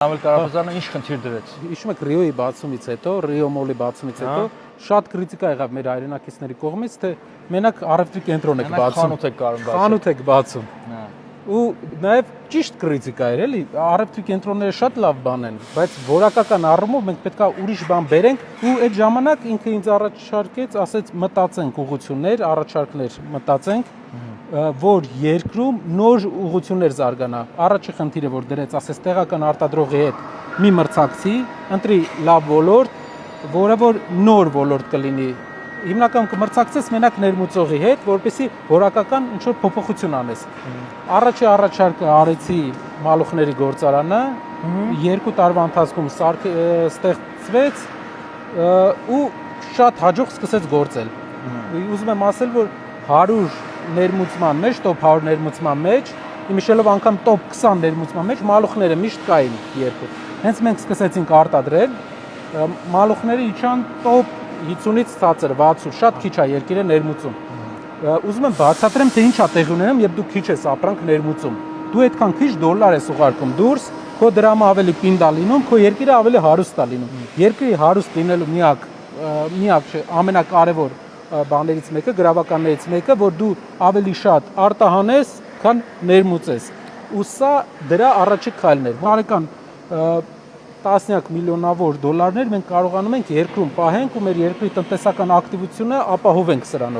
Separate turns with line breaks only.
Ամել Կարապետյանը ինչ խնդիր դրեց։
Հիշում եք Ռիոյի բացումից հետո, Ռիո մոլի բացումից հետո շատ քրիտիկա եղավ մեր հայրենակիցների կողմից, թե մենակ առևտրի կենտրոն եք բացում։ Խանութ եք բացում։ Ու նաև ճիշտ քրիտիկա էր, էլի, առևտրի կենտրոնները շատ լավ բան են, բայց որակական առումով մենք պետքա ուրիշ բան բերենք, ու այդ ժամանակ ինքը ինձ առաջարկեց, ասեց մտածենք ուղղություններ, առաջարկներ մտածենք, որ երկրում նոր ուղղություններ զարգանա։ Առաջի խնդիրը որ դրեց, ասես տեղական արտադրողի հետ մի մրցակցի, ընտրի լավ ոլորտ, որը որ նոր ոլորտ կլինի։ Հիմնական կմրցակցես մենակ ներմուծողի հետ, որպեսզի որակական ինչ որ փոփոխություն անես։ Առաջի առաջարկը արեցի մալուխների գործարանը, 2 տարվա ընթացքում ստեղծվեց ու շատ հաջող սկսեց գործել։ Ուզում եմ ասել, որ 100 ներմուծման մեջ, top 100 ներմուծման մեջ, իմիշելով անգամ top 20 ներմուծման մեջ մալուխները միշտ կային երկու։ Հենց մենք սկսեցինք արտադրել, մալուխները իջան top 50-ից ցածր 60, շատ քիչ է երկիրը ներմուծում։ Ուզում եմ բացատրեմ, թե ինչ է տեղի ունենում, երբ դու քիչ ես ապրանք ներմուծում։ Դու այդքան քիչ դոլար ես ուղարկում դուրս, քո դրամը ավելի պինդ է լինում, քո երկիրը ավելի հարուստ է լինում։ Երկրի հարուստ լինելու միակ ամենակարևոր բաներից մեկը, գրավականներից մեկը, որ դու ավելի շատ արտահանես, քան ներմուծես։ Ու սա դրա առաջի քայլն էր։ Բարեկան տասնյակ միլիոնավոր դոլարներ մենք կարողանում ենք երկրում պահենք ու մեր երկրի տնտեսական ակտիվությունը ապահովենք սրանով։